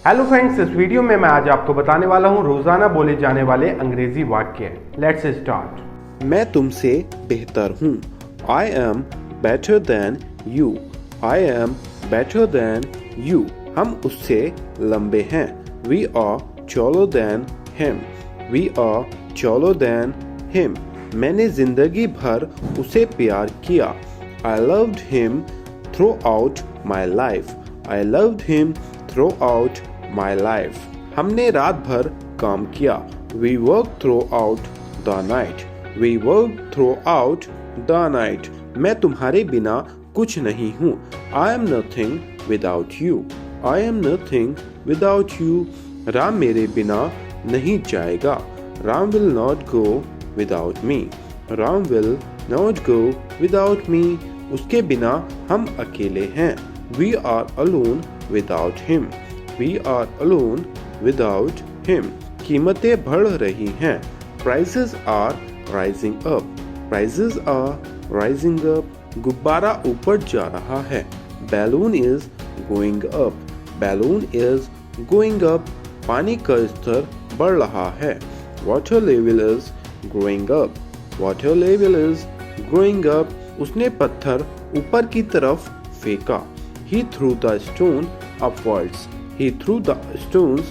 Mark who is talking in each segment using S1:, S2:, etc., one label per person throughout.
S1: Hello friends, इस video में मैं आज आपको बताने वाला हूँ रोजाना बोले जाने वाले अंग्रेजी वाक्य। Let's start.
S2: मैं तुमसे बेहतर हूँ। I am better than you. I am better than you. हम उससे लंबे हैं। We are taller than him. We are taller than him. मैंने जिंदगी भर उसे प्यार किया। I loved him throughout my life. I loved him throughout my life. हमने रात भर काम किया। We worked throughout the night. We worked throughout the night. मैं तुम्हारे बिना कुछ नहीं हूँ। I am nothing without you. I am nothing without you. Ram मेरे बिना नहीं जाएगा। Ram will not go without me. Ram will not go without me. उसके बिना हम अकेले हैं। We are alone without him. We are alone without him. कीमतें बढ़ रही हैं। Prices are rising up. Prices are rising up. गुब्बारा ऊपर जा रहा है। Balloon is going up. Balloon is going up. पानी का स्तर बढ़ रहा है। Water level is growing up. Water level is growing up. उसने पत्थर ऊपर की तरफ फेंका। He threw the stone upwards. He threw the stones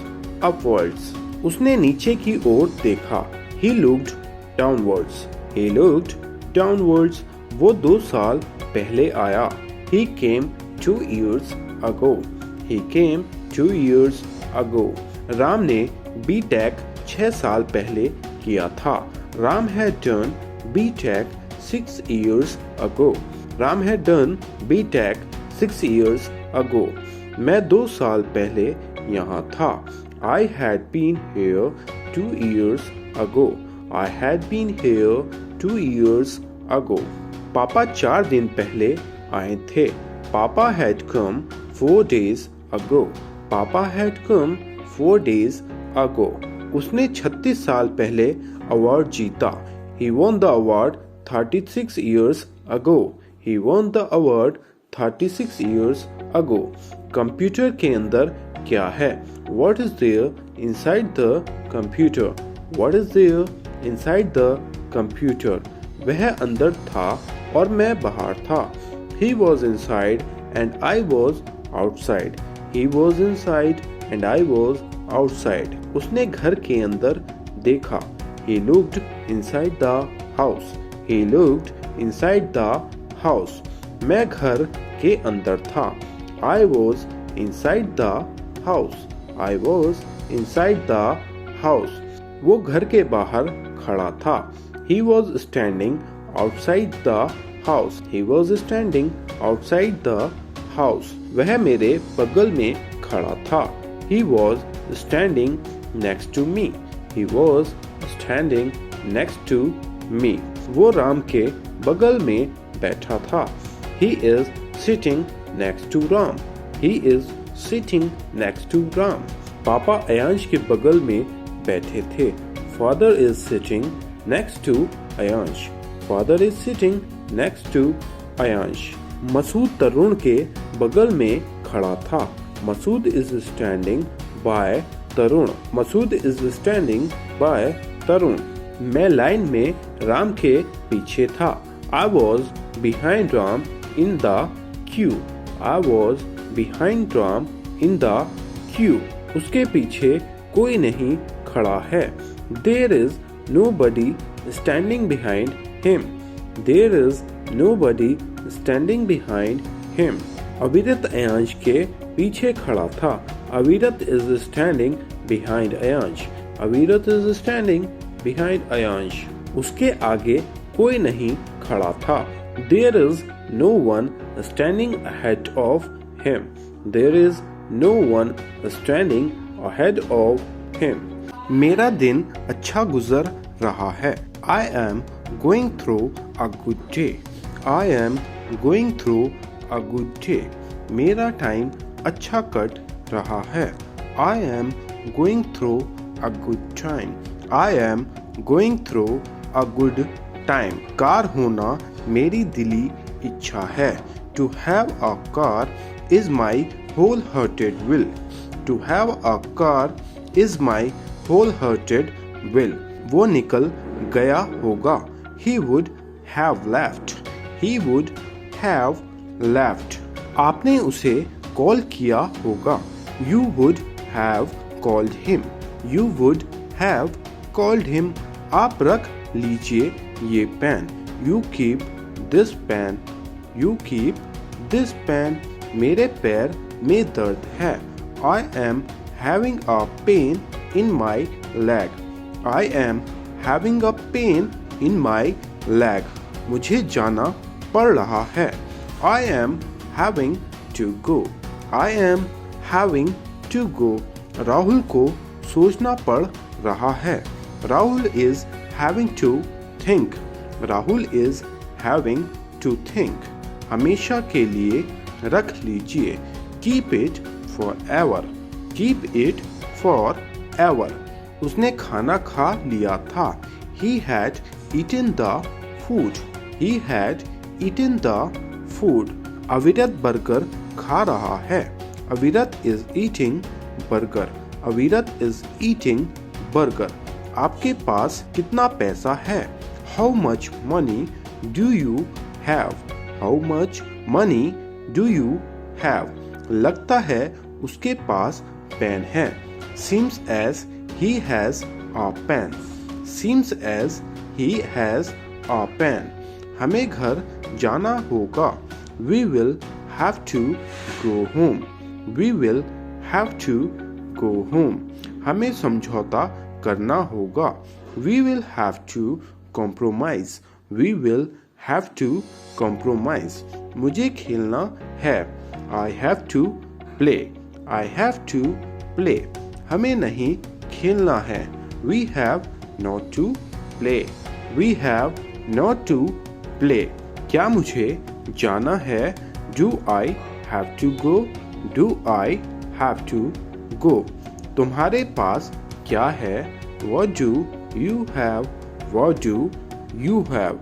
S2: upwards. उसने नीचे की ओर देखा। He looked downwards. He looked downwards. वो 2 साल पहले आया। He came 2 years ago. He came 2 years ago. Ram ने B.Tech 6 साल पहले किया था। Ram had done B.Tech 6 years ago. Ram had done B.Tech 6 years ago. मैं 2 साल पहले यहाँ था। I had been here 2 years ago. I had been here 2 years ago. पापा 4 दिन पहले आए थे। Papa had come 4 days ago. Papa had come 4 days ago. उसने 36 साल पहले अवार्ड जीता। He won the award 36 years ago. He won the award 36 years ago. Computer के अंदर क्या है? What is there inside the computer? What is there inside the computer? वह अंदर था और मैं बाहर था। He was inside and I was outside. He was inside and I was outside. उसने घर के अंदर देखा। He looked inside the house. He looked inside the house. मैं घर के अंदर था। I was inside the house. I was inside the house. वो घर के बाहर खड़ा था। He was standing outside the house. He was standing outside the house. वह मेरे बगल में खड़ा था। He was standing next to me. He was standing next to me. वो राम के बगल में बैठा था। He is sitting next to Ram. He is sitting next to Ram. पापा अयांश के बगल में बैठे थे। Father is sitting next to Ayansh. Father is sitting next to Ayansh. Masood तरुण के बगल में खड़ा था। Masood is standing by Tarun. Masood is standing by तरुण. मैं लाइन में राम के पीछे था। I was behind Ram in the queue. I was behind Ram in the queue. उसके पीछे कोई नहीं खड़ा है। There is nobody standing behind him. There is nobody standing behind him. अविरत अयांश के पीछे खड़ा था। अविरत is standing behind अयांश. अविरत is standing behind अयांश. उसके आगे कोई नहीं खड़ा था। There is no one standing ahead of him. There is no one standing ahead of him. मेरा दिन अच्छा गुजर रहा है। I am going through a good day. I am going through a good day. मेरा टाइम अच्छा cut रहा है। I am going through a good time. I am going through a good time. Car होना मेरी दिली इच्छा है। To have a car is my wholehearted will. To have a car is my wholehearted will. वो निकल गया होगा. He would have left. He would have left. आपने उसे कॉल किया होगा. You would have called him. You would have called him. आप रख लीजिए ये pen. You keep this pen. You keep this pen. मेरे पैर में दर्द है. I am having a pain in my leg. I am having a pain in my leg. मुझे जाना पड़ रहा है. I am having to go. I am having to go. Rahul को सोचना पड़ रहा है. Rahul is having to think. Rahul is having to think. हमेशा के लिए रख लीजिए. Keep it forever. Keep it forever. उसने खाना खा लिया था. He had eaten the food. He had eaten the food. अविरत बर्गर खा रहा है. अविरत is eating burger. अविरत is eating burger. आपके पास कितना पैसा है? How much money do you have? How much money do you have? लगता है उसके पास पेन है. Seems as he has a pen. Seems as he has a pen. हमें घर जाना होगा. We will have to go home. We will have to go home. हमें समझौता करना होगा. We will have to compromise. We will have to compromise. मुझे खेलना है. I have to play. I have to play. हमें नहीं खेलना है. We have not to play. We have not to play. क्या मुझे जाना है? Do I have to go? Do I have to go? तुम्हारे पास क्या है? What do you have? What do you have?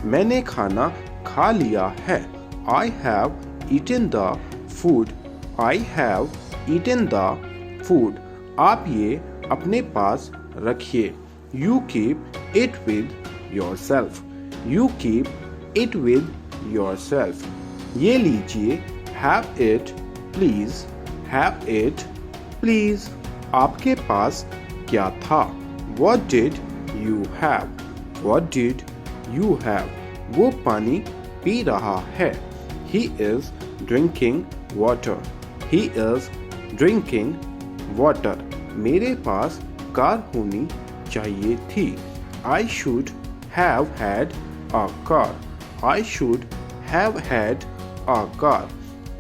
S2: मैंने खाना खा लिया है. I have eaten the food. I have eaten the food. आप ये अपने पास रखिए. You keep it with yourself. You keep it with yourself. ये लीजिए. Have it please. Have it please. आपके पास क्या था? What did you have? What did you have? वो पानी पी रहा है. He is drinking water. He is drinking water. मेरे पास कार होनी चाहिए थी. I should have had a car. I should have had a car.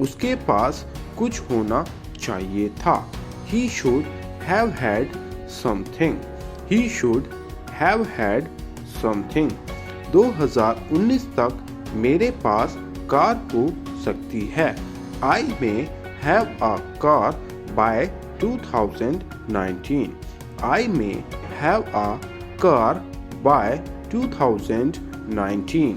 S2: उसके पास कुछ होना चाहिए था. He should have had something. He should have had something. 2019 तक मेरे पास कार हो सकती है. I may have a car by 2019. I may have a car by 2019.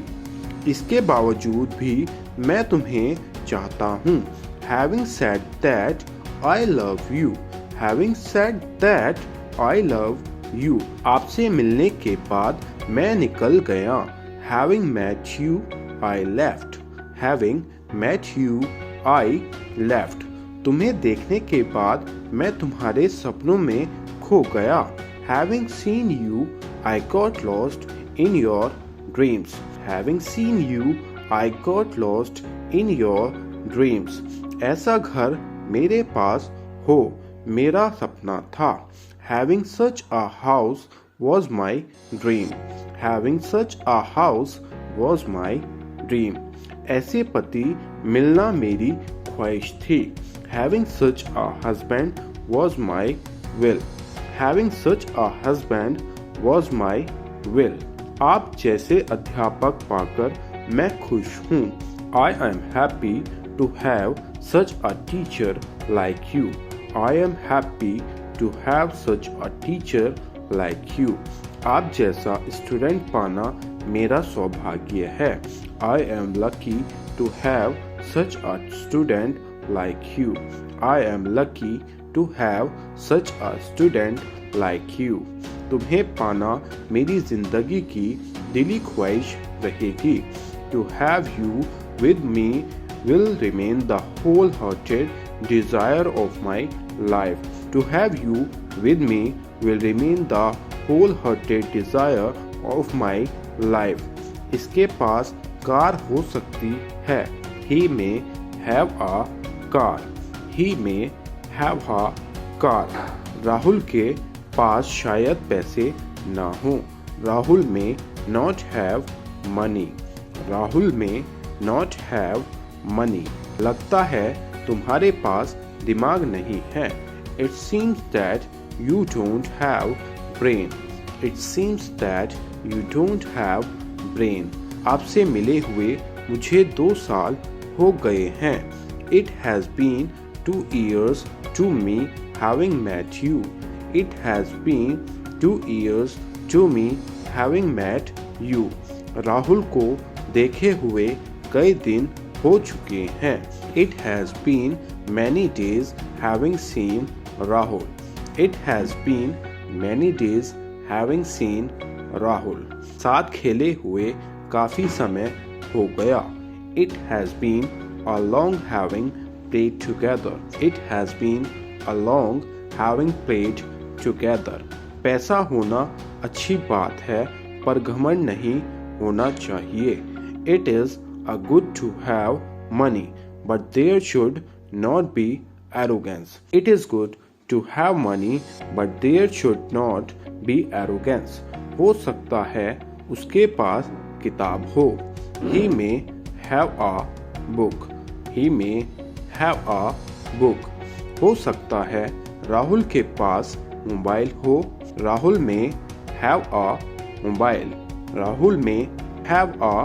S2: इसके बावजूद भी मैं तुम्हें चाहता हूँ. Having said that, I love you. Having said that, I love you. आपसे मिलने के बाद मैं निकल गया. Having met you, I left. Having met you, I left. तुम्हें देखने के बाद मैं तुम्हारे सपनों में खो गया. Having seen you, I got lost in your dreams. Having seen you, I got lost in your dreams. ऐसा घर मेरे पास हो मेरा सपना था. Having such a house was my dream. Having such a house was my dream. ऐसे पति मिलना मेरी ख्वाहिश थी. Having such a husband was my will. Having such a husband was my will. आप जैसे अध्यापक पाकर मैं खुश हूँ. I am happy to have such a teacher like you. I am happy to have such a teacher like you. आप जैसा student पाना मेरा सौभाग्य है. I am lucky to have such a student like you. I am lucky to have such a student like you. तुम्हें पाना मेरी जिंदगी की दिली ख्वाहिश रहेगी. To have you with me will remain the wholehearted desire of my life. To have you with me will remain the wholehearted desire of my life. इसके पास car हो सकती है. He may have a car. He may have a car. Rahul के पास शायद पैसे ना हो. राहुल में not have money. राहुल में not have money. लगता है तुम्हारे पास दिमाग नहीं है. It seems that you don't have brain. It seems that you don't have brain. आपसे मिले हुए मुझे 2 साल हो गए हैं. It has been 2 years to me having met you. It has been 2 years to me having met you. Rahul को देखे हुए कई दिन हो चुके हैं. It has been many days having seen Rahul. It has been many days having seen Rahul. साथ खेले हुए काफी समय हो गया. It has been a long having played together. It has been a long having played together. पैसा होना अच्छी बात है पर घमंड नहीं होना चाहिए. It is a good to have money, but there should not be arrogance. It is good to have money, but there should not be arrogance. हो सकता है उसके पास किताब हो. He may have a book. He may have a book. हो सकता है राहुल के पास मोबाइल हो. राहुल में have a mobile. राहुल में have a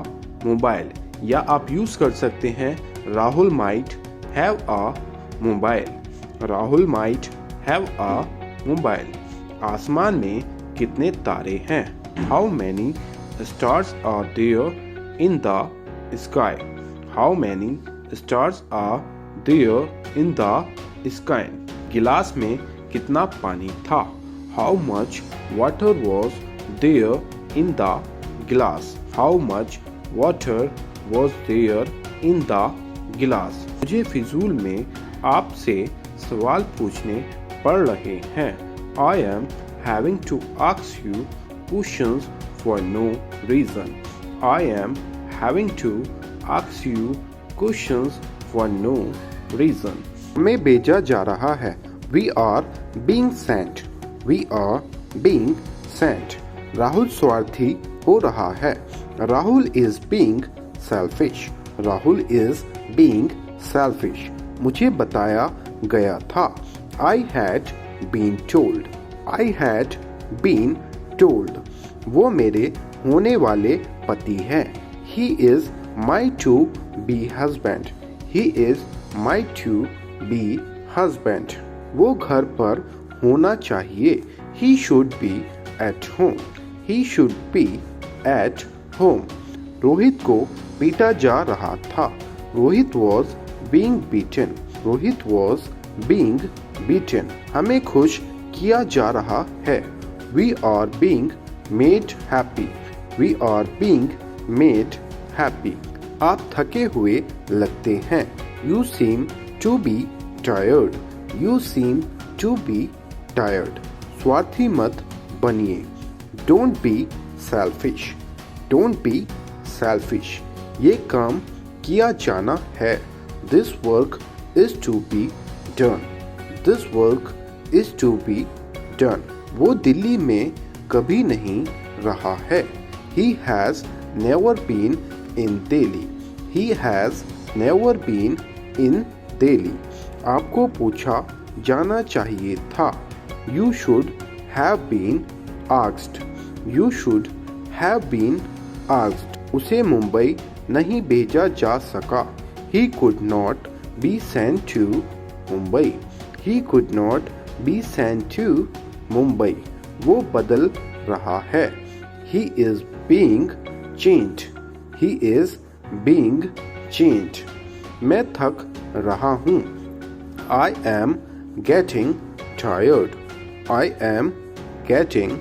S2: mobile. या आप यूज कर सकते हैं Rahul might have a mobile. Rahul might have a mobile. आसमान में कितने तारे हैं? How many stars are there in the sky? How many stars are there in the sky? गिलास में कितना पानी था? How much water was there in the glass? How much water was there in the glass? मुझे फिजूल में आपसे सवाल पूछने पड़ रहे हैं. I am having to ask you questions for no reason. I am having to ask you questions for no reason. हमें भेजा जा रहा है. We are being sent. We are being sent. Rahul स्वार्थी हो रहा है. Rahul is being selfish. Rahul is being selfish. मुझे बताया गया था. I had been told. I had been told. वो मेरे होने वाले पति हैं. He is my to be husband. He is my to be husband. वो घर पर होना चाहिए. He should be at home. He should be at home. Rohit को पीटा जा रहा था. Rohit was being beaten. Rohit was being beaten. हमें खुश किया जा रहा है. We are being made happy. We are being made happy. आप थके हुए लगते हैं. You seem to be tired. You seem to be tired. स्वार्थी मत बनिए. Don't be selfish. Don't be selfish. ये काम किया जाना है. This work is to be done. This work is to be done. वो दिल्ली में कभी नहीं रहा है. He has never been in Delhi. He has never been in Delhi. आपको पूछा जाना चाहिए था. You should have been asked. You should have been asked. उसे मुंबई नहीं भेजा जा सका. He could not be sent to Mumbai. He could not be sent to Mumbai. वो बदल रहा है. He is being changed. He is being changed. मैं थक रहा हूँ. I am getting tired. I am getting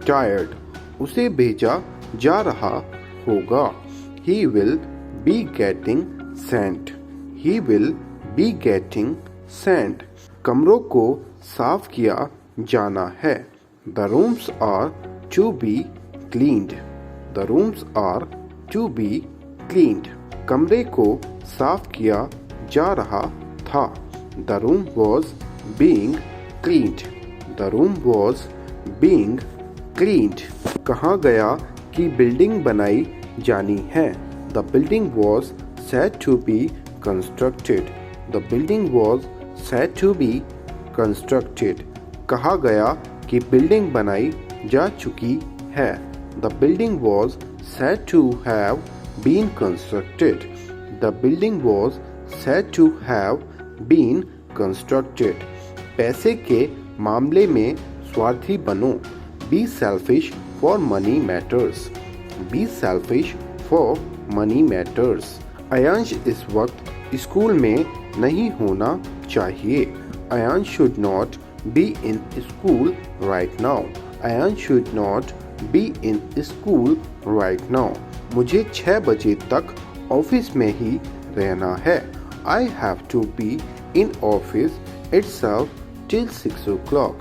S2: tired. उसे भेजा जा रहा होगा. He will be getting sent. He will be getting sent. कमरों को साफ किया जाना है. The rooms are to be cleaned. The rooms are to be cleaned. कमरे को साफ किया जा रहा था. The room was being cleaned. The room was being cleaned. कहा गया कि बिल्डिंग बनाई जानी है. The building was said to be constructed. The building was said to be constructed. कहा गया कि बिल्डिंग बनाई जा चुकी है. The building was said to have been constructed. The building was said to have been constructed. पैसे के मामले में स्वार्थी बनो. Be selfish for money matters. Be selfish for money matters. Ayansh इस वक्त स्कूल में नहीं होना चाहिए. Ayansh should not be in school right now. Ayansh should not be in school right now. मुझे 6 बजे तक ऑफिस में ही रहना है. I have to be in office itself till 6 o'clock.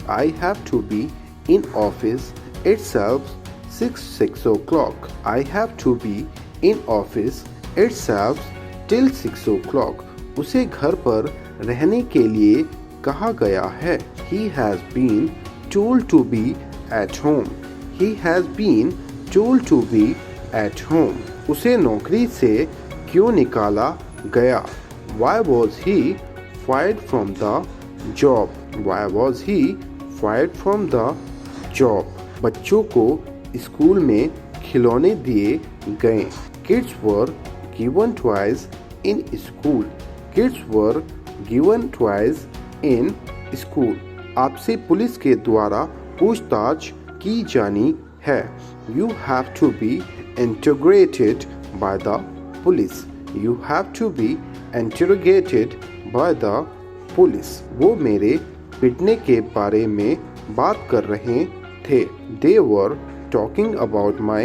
S2: I have to be in office itself 6 o'clock. I have to be in office itself till 6 o'clock. उसे घर पर रहने के लिए कहा गया है. He has been told to be at home. He has been told to be at home. उसे नौकरी से क्यों निकाला गया? Why was he fired from the job? Why was he fired from the job? बच्चों को स्कूल में खिलौने दिए गए. Kids were given toys in school. Kids were given toys in school. आपसे पुलिस के द्वारा पूछताछ की जानी है. You have to be interrogated by the police. You have to be interrogated by the police. वो मेरे पिटने के बारे में बात कर रहे थे. They were talking about my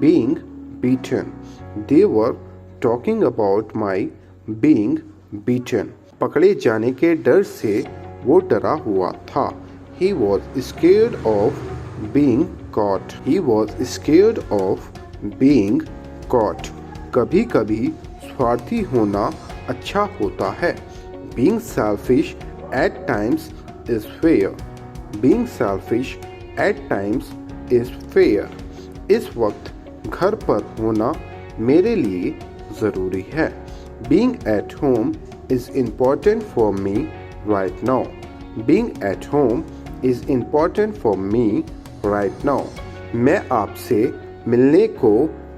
S2: being beaten. They were talking about my being beaten. पकड़े जाने के डर से वो डरा हुआ था. He was scared of being caught. He was scared of being caught. कभी-कभी स्वार्थी होना अच्छा होता है. Being selfish at times is fair. Being selfish at times is fair. इस वक्त घर पर होना मेरे लिए ज़रूरी है. Being at home is important for me right now. Being at home is important for me right now. मैं आपसे मिलने को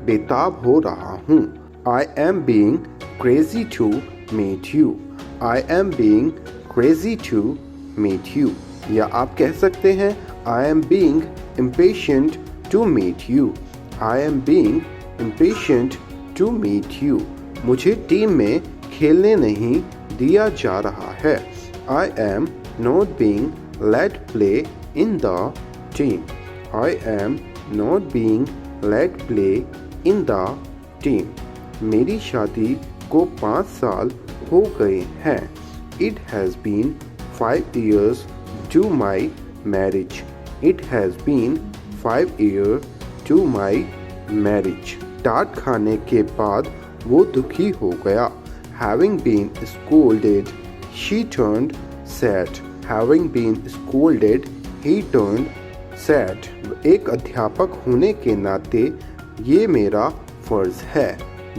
S2: बेताब हो रहा हूँ. I am being crazy to meet you. I am being crazy to meet you. या आप कह सकते हैं I am being impatient to meet you. I am being impatient to meet you. मुझे टीम में खेलने नहीं दिया जा रहा है. I am not being let play in the team. I am not being let play in the team. मेरी शादी को 5 साल हो गए हैं. It has been 5 years to my marriage. It has been 5 years to my marriage. डांट खाने के बाद वो दुखी हो गया. Having been scolded, she turned sad. Having been scolded, he turned sad. एक अध्यापक होने के नाते ये मेरा फर्ज है.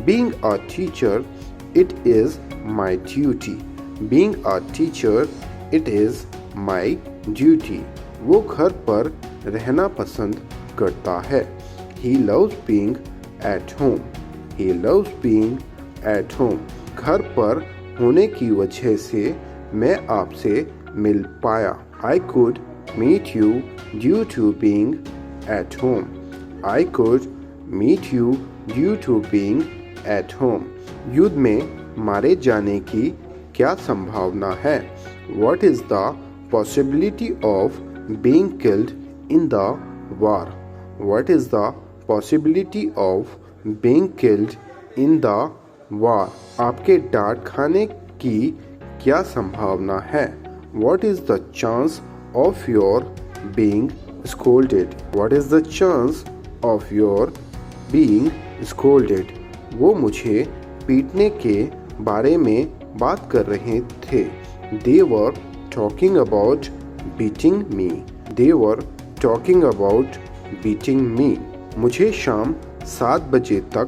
S2: Being a teacher, it is my duty. Being a teacher, it is my duty. वो घर पर रहना पसंद करता है. He loves being at home. He loves being at home. घर पर होने की वजह से मैं आपसे मिल पाया. I could meet you due to being at home. I could meet you due to being at home. युद्ध में मारे जाने की क्या संभावना है? What is the possibility of being killed in the war? What is the possibility of being killed in the war? आपके डांट खाने की क्या संभावना है? What is the chance of your being scolded? What is the chance of your being scolded? वो मुझे पीटने के बारे में बात कर रहे थे. They were talking about beating me. They were talking about beating me. मुझे शाम 7 बजे तक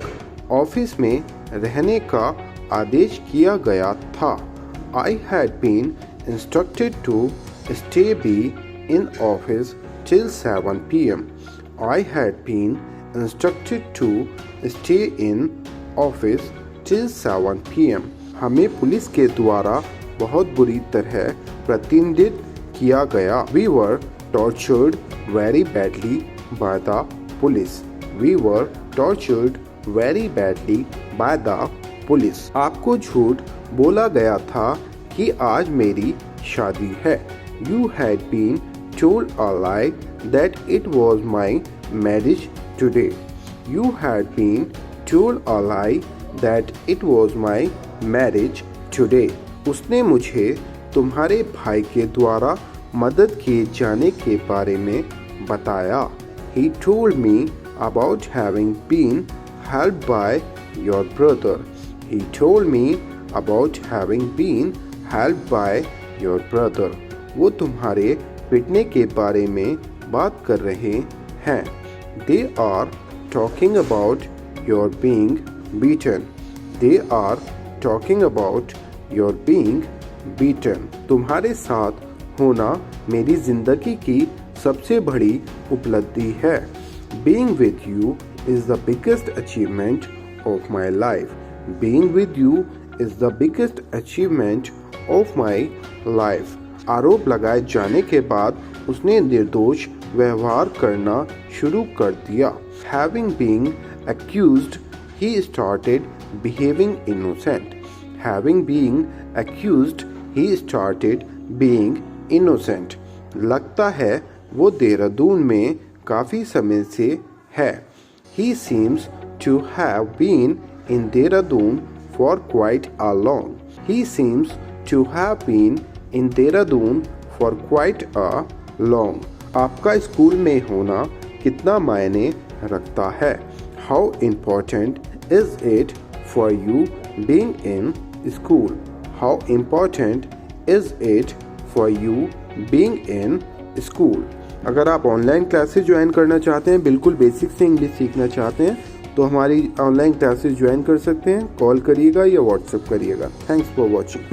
S2: ऑफिस में रहने का आदेश किया गया था. I had been instructed to be in office till 7 p.m. I had been instructed to stay in office till 7 p.m. हमें पुलिस के द्वारा बहुत बुरी तरह प्रतिनिधित्व किया गया. We were tortured very badly by the police. We were tortured very badly by the police. आपको झूठ बोला गया था कि आज मेरी शादी है. You had been told a lie that it was my marriage today. You had been told a lie that it was my marriage today. उसने मुझे तुम्हारे भाई के द्वारा मदद किए जाने के बारे में बताया. He told me about having been helped by your brother. He told me about having been helped by your brother. वो तुम्हारे पिटने के बारे में बात कर रहे हैं. They are talking about your being beaten. They are talking about your being beaten. तुम्हारे साथ होना मेरी जिंदगी की सबसे बड़ी उपलब्धि है. Being with you is the biggest achievement of my life. Being with you is the biggest achievement of my life. आरोप लगाए जाने के बाद उसने निर्दोष व्यवहार करना शुरू कर दिया. Having been accused, he started behaving innocent. Having been accused, he started being innocent. लगता है वो देहरादून में काफ़ी समय से है. He seems to have been in Dehradun for quite a long. He seems to have been in Dehradun for quite a long. आपका school में होना कितना मायने रखता है? How important is it for you being in school? How important is it for you being in school? अगर आप online classes join करना चाहते हैं, बिल्कुल बेसिक से इंग्लिश सीखना चाहते हैं, तो हमारी ऑनलाइन क्लासेस ज्वाइन कर सकते हैं. कॉल करिएगा या व्हाट्सएप करिएगा. Thanks for watching.